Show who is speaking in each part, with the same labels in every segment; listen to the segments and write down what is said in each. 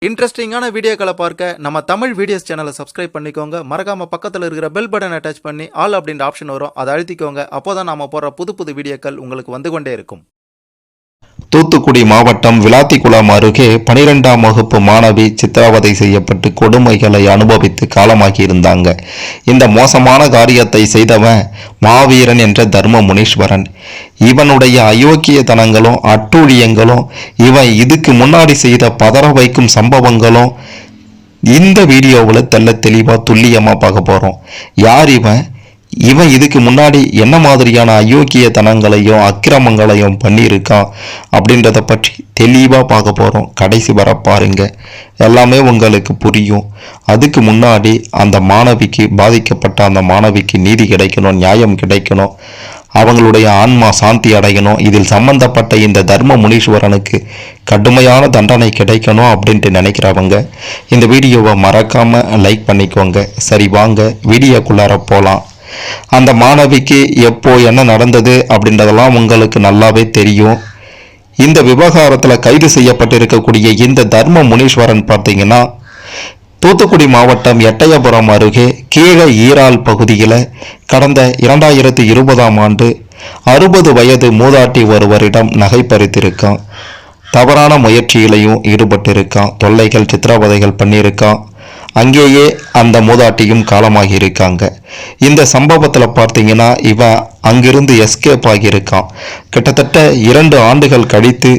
Speaker 1: இன்ட்ரெஸ்டிங்கான வீடியோக்களை பார்க்க நம்ம தமிழ் வீடியோஸ் சேனலை சப்ஸ்கிரைப் பண்ணிக்கோங்க. மறக்காம பக்கத்தில் இருக்கிற பெல் பட்டனை டச் பண்ணி ஆல் அப்படின்ற ஆப்ஷன் வரும், அதை அழுத்திக்கோங்க. அப்போதான் நாம போற புது வீடியோக்கள் உங்களுக்கு வந்து கொண்டே இருக்கும்.
Speaker 2: தூத்துக்குடி மாவட்டம் விளாத்திக்குளம் அருகே 12ஆம் வகுப்பு மாணவி சித்திரவதை செய்யப்பட்டு கொடுமைகளை அனுபவித்து காலமாகி இருந்தாங்க. இந்த மோசமான காரியத்தை செய்தவன் மாவீரன் என்ற தர்ம முனீஸ்வரன். இவனுடைய அயோக்கியத்தனங்களும் அட்டூழியங்களும், இவன் இதுக்கு முன்னாடி செய்த பதற வைக்கும் சம்பவங்களும் இந்த வீடியோவில் தெல்ல தெளிவா துல்லியமா பார்க்க போறோம். யார் இவன் இதுக்கு முன்னாடி என்ன மாதிரியான அயோக்கியத்தனங்களையும் அக்கிரமங்களையும் பண்ணியிருக்கான் அப்படின்றத பற்றி தெளிவாக பார்க்க போகிறோம். கடைசி வர பாருங்க, எல்லாமே உங்களுக்கு புரியும். அதுக்கு முன்னாடி அந்த மாணவிக்கு, பாதிக்கப்பட்ட அந்த மாணவிக்கு நீதி கிடைக்கணும், நியாயம் கிடைக்கணும், அவங்களுடைய ஆன்மா சாந்தி அடையணும், இதில் சம்பந்தப்பட்ட இந்த தர்ம முனீஸ்வரனுக்கு கடுமையான தண்டனை கிடைக்கணும் அப்படின்ட்டு நினைக்கிறவங்க இந்த வீடியோவை மறக்காம லைக் பண்ணிக்கோங்க. சரி, வாங்க வீடியோக்குள்ளார போகலாம். அந்த மாணவிக்கு எப்போ என்ன நடந்தது அப்படின்றதெல்லாம் உங்களுக்கு நல்லாவே தெரியும். இந்த விவகாரத்தில் கைது செய்யப்பட்டிருக்கக்கூடிய இந்த தர்ம முனீஸ்வரன் பார்த்தீங்கன்னா தூத்துக்குடி மாவட்டம் எட்டயபுரம் அருகே கீழே ஈரால் பகுதியில் கடந்த 2020ஆம் ஆண்டு 60 வயது மூதாட்டி ஒருவரிடம் நகை பறித்திருக்கான். தவறான முயற்சியிலையும் ஈடுபட்டிருக்கான். தொல்லைகள், சித்திரவதைகள் பண்ணியிருக்கான். அங்கேயே அந்த மூதாட்டியும் காலமாகி இருக்காங்க. இந்த சம்பவத்தில் பார்த்தீங்கன்னா இவன் அங்கிருந்து எஸ்கேப் ஆகியிருக்கான். கிட்டத்தட்ட 2 ஆண்டுகள் கழித்து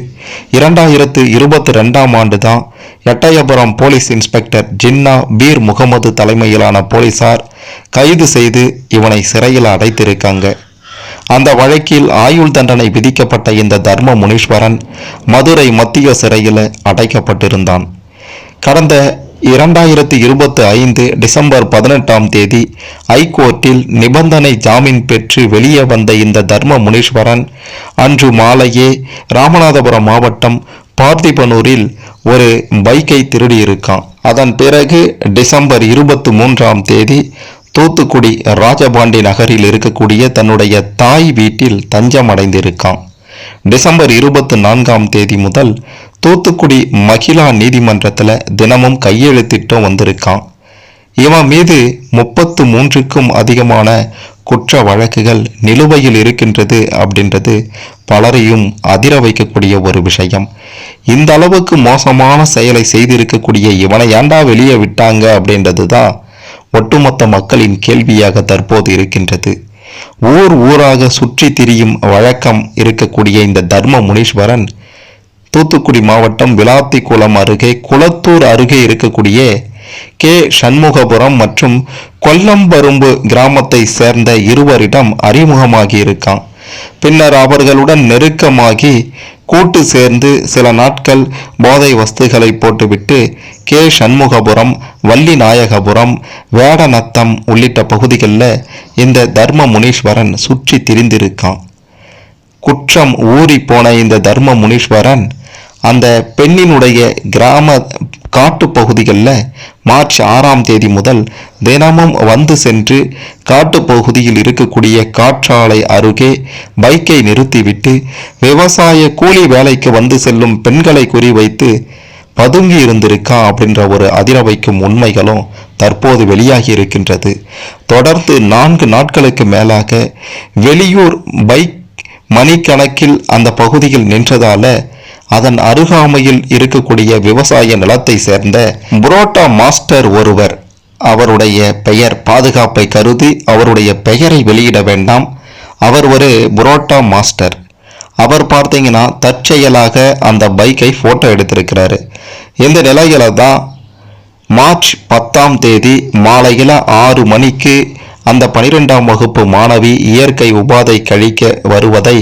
Speaker 2: 2022ஆம் ஆண்டு தான் எட்டயபுரம் போலீஸ் இன்ஸ்பெக்டர் ஜின்னா பீர் முகமது தலைமையிலான போலீசார் கைது செய்து இவனை சிறையில் அடைத்திருக்காங்க. அந்த வழக்கில் ஆயுள் தண்டனை விதிக்கப்பட்ட இந்த தர்ம முனீஸ்வரன் மதுரை மத்திய சிறையில் அடைக்கப்பட்டிருந்தான். கடந்த 2025 டிசம்பர் 18ஆம் தேதி ஐகோர்ட்டில் நிபந்தனை ஜாமீன் பெற்று வெளியே வந்த இந்த தர்ம முனீஸ்வரன் அன்று மாலையே ராமநாதபுரம் மாவட்டம் பார்த்திபனூரில் ஒரு பைக்கை திருடியிருக்கான். அதன் பிறகு டிசம்பர் 23ஆம் தேதி தூத்துக்குடி ராஜபாண்டி நகரில் இருக்கக்கூடிய தன்னுடைய தாய் வீட்டில் தஞ்சம் அடைந்திருக்கான். டிசம்பர் 24ஆம் தேதி முதல் தூத்துக்குடி மகிழா நீதிமன்றத்தில் தினமும் கையெழுத்திட்டும் வந்திருக்கான். இவன் மீது 33க்கும் அதிகமான குற்ற வழக்குகள் நிலுவையில் இருக்கின்றது அப்படின்றது பலரையும் அதிர வைக்கக்கூடிய ஒரு விஷயம். இந்த அளவுக்கு மோசமான செயலை செய்திருக்கக்கூடிய இவனை ஏண்டா வெளியே விட்டாங்க அப்படின்றது தான் ஒட்டுமொத்த மக்களின் கேள்வியாக தற்போது இருக்கின்றது. ஊராக சுற்றி திரியும் வழக்கம் இருக்கக்கூடிய இந்த தர்ம முனீஸ்வரன் தூத்துக்குடி மாவட்டம் விளாத்திக்குளம் அருகே குளத்தூர் அருகே இருக்கக்கூடிய கே சண்முகபுரம் மற்றும் கொல்லம்பரும்பு கிராமத்தை சேர்ந்த இருவரிடம் அறிமுகமாகி இருக்கான். பின்னர் அவர்களுடன் நெருக்கமாகி கூட்டு சேர்ந்து சில நாட்கள் போதை வஸ்துகளை போட்டுவிட்டு கே சண்முகபுரம், வள்ளிநாயகபுரம், வேடநத்தம் உள்ளிட்ட பகுதிகளில் இந்த தர்ம முனீஸ்வரன் சுற்றி திரிந்திருக்கான். குற்றம் ஊறி போன இந்த தர்ம முனீஸ்வரன் அந்த பெண்ணினுடைய கிராம காட்டு பகுதிகளில் மார்ச் 6ஆம் தேதி முதல் தினமும் வந்து சென்று காட்டு பகுதியில் இருக்கக்கூடிய காற்றாலை அருகே பைக்கை நிறுத்திவிட்டு விவசாய கூலி வேலைக்கு வந்து செல்லும் பெண்களை குறிவைத்து பதுங்கி இருந்திருக்கான் அப்படின்ற ஒரு அதிர வைக்கும் உண்மைகளும் தற்போது வெளியாகி இருக்கின்றது. தொடர்ந்து 4 நாட்களுக்கு மேலாக வெளியூர் பைக் மணிக்கணக்கில் அந்த பகுதியில் நின்றதால அதன் அருகாமையில் இருக்கக்கூடிய விவசாய நிலத்தை சேர்ந்த புரோட்டா மாஸ்டர் ஒருவர், அவருடைய பெயர் பாதுகாப்பை கருதி அவருடைய பெயரை வெளியிட வேண்டாம், அவர் ஒரு புரோட்டா மாஸ்டர். அவர் பார்த்தீங்கன்னா தற்செயலாக அந்த பைக்கை போட்டோ எடுத்திருக்கிறாரு. இந்த நிலையில தான் மார்ச் 10ஆம் தேதி மாலையில் 6 மணிக்கு அந்த 12ஆம் வகுப்பு மாணவி இயற்கை உபாதை கழிக்க வருவதை,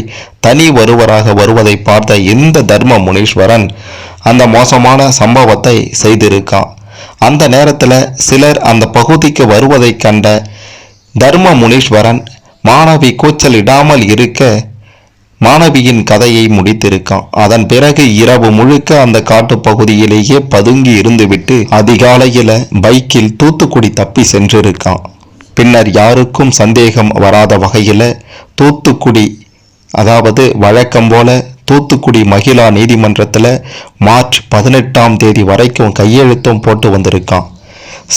Speaker 2: தனி ஒருவராக வருவதை பார்த்த இந்த தர்ம முனீஸ்வரன் அந்த மோசமான சம்பவத்தை செய்திருக்கான். அந்த நேரத்தில் சிலர் அந்த பகுதிக்கு வருவதை கண்ட தர்ம முனீஸ்வரன் மாணவி கூச்சலிடாமல் இருக்க மாணவியின் கதையை முடித்திருக்கான். அதன் பிறகு இரவு முழுக்க அந்த காட்டு பகுதியிலேயே பதுங்கி இருந்துவிட்டு அதிகாலையில பைக்கில் தூத்துக்குடி தப்பி சென்றிருக்கான். பின்னர் யாருக்கும் சந்தேகம் வராத வகையில் தூத்துக்குடி, அதாவது வழக்கம் போல தூத்துக்குடி மகிழா நீதிமன்றத்தில் மார்ச் 18ஆம் தேதி வரைக்கும் கையெழுத்தும் போட்டு வந்திருக்கான்.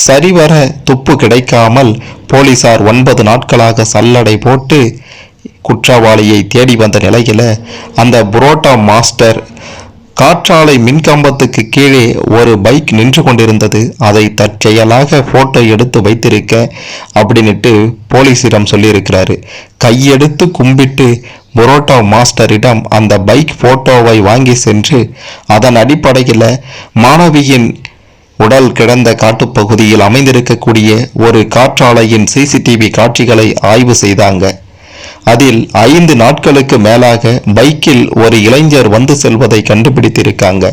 Speaker 2: சரிவர துப்பு கிடைக்காமல் போலீசார் 9 நாட்களாக சல்லடை போட்டு குற்றவாளியை தேடி வந்த நிலையில் அந்த புரோட்டா மாஸ்டர் காற்றாலை மின்கம்பத்துக்கு கீழே ஒரு பைக் நின்று கொண்டிருந்தது. அதை தற்செயலாக போட்டோ எடுத்து வைத்திருக்க அப்படின்ட்டு போலீசிடம் சொல்லியிருக்கிறாரு. கையெடுத்து கும்பிட்டு புரோட்டா மாஸ்டரிடம் அந்த பைக் போட்டோவை வாங்கி சென்று அதன் அடிப்படையில் மாணவியின் உடல் கிடந்த காட்டுப்பகுதியில் அமைந்திருக்கக்கூடிய ஒரு காற்றாலையின் சிசிடிவி காட்சிகளை ஆய்வு செய்தாங்க. அதில் 5 நாட்களுக்கு மேலாக பைக்கில் ஒரு இளைஞர் வந்து செல்வதை கண்டுபிடித்திருக்காங்க.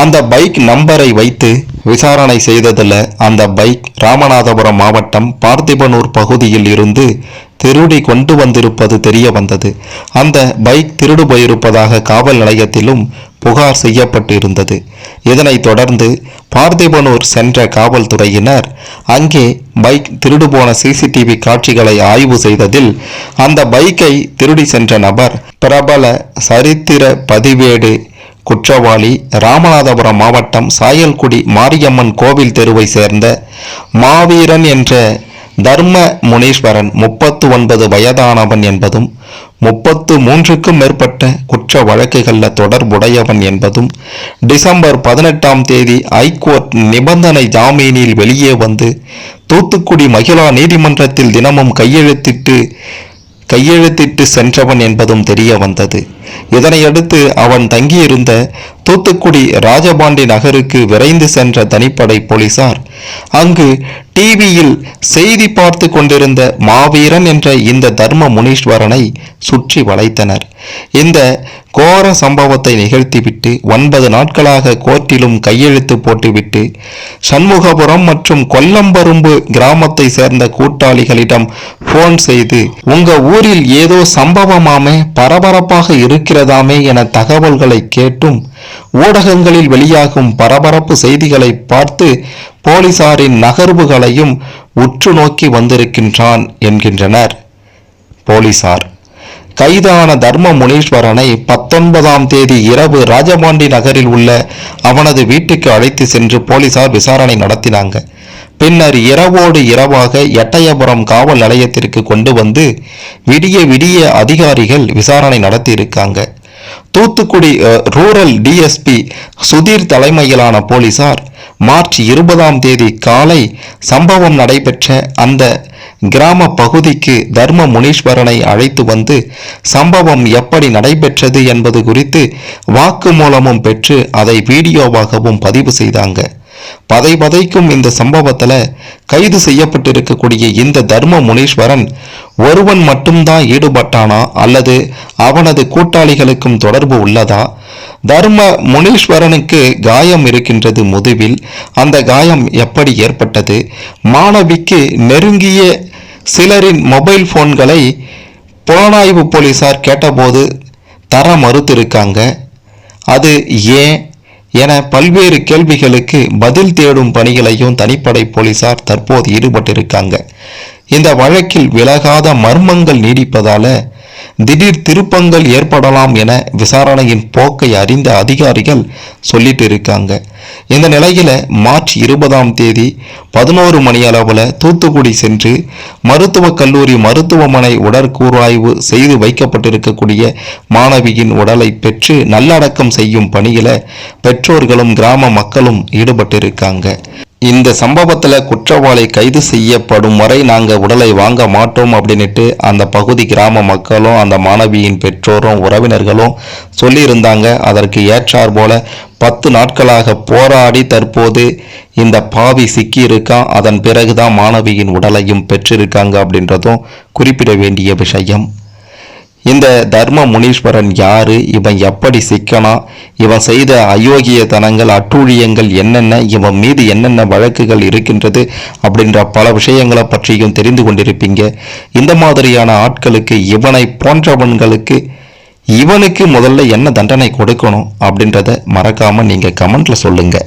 Speaker 2: அந்த பைக் நம்பரை வைத்து விசாரணை செய்ததில் அந்த பைக் ராமநாதபுரம் மாவட்டம் பார்த்திபனூர் பகுதியில் இருந்து திருடி கொண்டு வந்திருப்பது தெரிய வந்தது. அந்த பைக் திருடு போயிருப்பதாக காவல் நிலையத்திலும் புகார் செய்யப்பட்டு இருந்தது. இதனைத் தொடர்ந்து பார்த்திபனூர் சென்ற காவல்துறையினர் அங்கே பைக் திருடு போன சிசிடிவி காட்சிகளை ஆய்வு செய்ததில் அந்த பைக்கை திருடி சென்ற நபர் பிரபல சரித்திர பதிவேடு குற்றவாளி ராமநாதபுரம் மாவட்டம் சாயல்குடி மாரியம்மன் கோவில் தெருவை சேர்ந்த மாவீரன் என்ற தர்ம முனீஸ்வரன் 39 வயதானவன் என்பதும் 33க்கும் மேற்பட்ட குற்ற வழக்குகளில் தொடர்புடையவன் என்பதும் டிசம்பர் 18ஆம் தேதி ஐகோர்ட் நிபந்தனை ஜாமீனில் வெளியே வந்து தூத்துக்குடி மகிழா நீதிமன்றத்தில் தினமும் கையெழுத்திட்டு சென்றவன் என்பதும் தெரிய வந்தது. இதனையடுத்து அவன் தங்கியிருந்த தூத்துக்குடி ராஜபாண்டி நகருக்கு விரைந்து சென்ற தனிப்படை போலீசார் அங்கு டிவியில் செய்தி பார்த்து கொண்டிருந்த மாவீரன் என்ற இந்த தர்ம முனீஸ்வரனை சுற்றி வளைத்தனர். இந்த கோர சம்பவத்தை நிகழ்த்திவிட்டு 9 நாட்களாக கோர்ட்டிலும் கையெழுத்து போட்டுவிட்டு சண்முகபுரம் மற்றும் கொல்லம்பரும்பு கிராமத்தை சேர்ந்த கூட்டாளிகளிடம் போன் செய்து உங்க ஊரில் ஏதோ சம்பவமாமே பரபரப்பாக இருக்கிறதாமே என தகவல்களை கேட்டும் ஊடகங்களில் வெளியாகும் பரபரப்பு செய்திகளை பார்த்து போலீசாரின் நகர்வுகளையும் உற்று நோக்கி வந்திருக்கின்றான் என்கின்றனர் போலீசார். கைதான தர்ம முனீஸ்வரனை 19ஆம் தேதி இரவு ராஜபாண்டி நகரில் உள்ள அவனது வீட்டுக்கு அழைத்து சென்று போலீசார் விசாரணை நடத்தினாங்க. பின்னர் இரவோடு இரவாக எட்டயபுரம் காவல் நிலையத்திற்கு கொண்டு வந்து விடிய அதிகாரிகள் விசாரணை நடத்தியிருக்காங்க. தூத்துக்குடி ரூரல் டிஎஸ்பி சுதீர் தலைமையிலான போலீசார் மார்ச் 20ஆம் தேதி காலை சம்பவம் நடைபெற்ற அந்த கிராம பகுதிக்கு தர்ம முனீஸ்வரனை அழைத்து வந்து சம்பவம் எப்படி நடைபெற்றது என்பது குறித்து வாக்குமூலமும் பெற்று அதை வீடியோவாகவும் பதிவு செய்தாங்க. பதைக்கும் இந்த சம்பவத்தில் கைது செய்யப்பட்டிருக்கக்கூடிய இந்த தர்ம முனீஸ்வரன் ஒருவன் மட்டும்தான் ஈடுபட்டானா அல்லது அவனது கூட்டாளிகளுக்கும் தொடர்பு உள்ளதா? தர்ம முனீஸ்வரனுக்கு காயம் இருக்கின்றது முதுவில். அந்த காயம் எப்படி ஏற்பட்டது? மாணவிக்கு நெருங்கிய சிலரின் மொபைல் போன்களை புலனாய்வு போலீசார் கேட்டபோது தர மறுத்திருக்காங்க. அது ஏன் என பல்வேறு கேள்விகளுக்கு பதில் தேடும் பணிகளையும் தனிப்படை போலீசார் தற்போது ஈடுபட்டிருக்காங்க. இந்த வழக்கில் விலகாத மர்மங்கள் நீடிப்பதால திடீர் திருப்பங்கள் ஏற்படலாம் என விசாரணையின் போக்கை அறிந்த அதிகாரிகள் சொல்லிட்டு இருக்காங்க. இந்த நிலையில மார்ச் 20ஆம் தேதி 11 மணி அளவில் தூத்துக்குடி சென்று மருத்துவக் கல்லூரி மருத்துவமனை உடற்கூறாய்வு செய்து வைக்கப்பட்டிருக்கக்கூடிய மாணவியின் உடலை பெற்று நல்லடக்கம் செய்யும் பணியில பெற்றோர்களும் கிராம மக்களும் ஈடுபட்டிருக்காங்க. இந்த சம்பவத்தில் குற்றவாளி கைது செய்யப்படும் வரை நாங்கள் உடலை வாங்க மாட்டோம் அப்படின்ட்டு அந்த பகுதி கிராம மக்களும் அந்த மாணவியின் பெற்றோரும் உறவினர்களும் சொல்லியிருந்தாங்க. அதற்கு ஏற்றார் போல 10 நாட்களாக போராடி தற்போது இந்த பாவி சிக்கி இருக்கான். அதன் பிறகுதான் மாணவியின் உடலையும் பெற்றிருக்காங்க அப்படின்றதும் குறிப்பிட வேண்டிய விஷயம். இந்த தர்ம முனீஸ்வரன் யாரு? இவன் எப்படி சிக்கனா? இவன் செய்த அயோக்கியத்தனங்கள் அட்டூழியங்கள் என்னென்ன? இவன் மீது என்னென்ன வழக்குகள் இருக்கின்றது அப்படின்ற பல விஷயங்களை பற்றியும் தெரிந்து கொண்டிருப்பீங்க. இந்த மாதிரியான ஆட்களுக்கு இவனை போன்றவன்களுக்கு இவனுக்கு முதல்ல என்ன தண்டனை கொடுக்கணும் அப்படின்றத மறக்காம நீங்க கமெண்ட்ல சொல்லுங்க.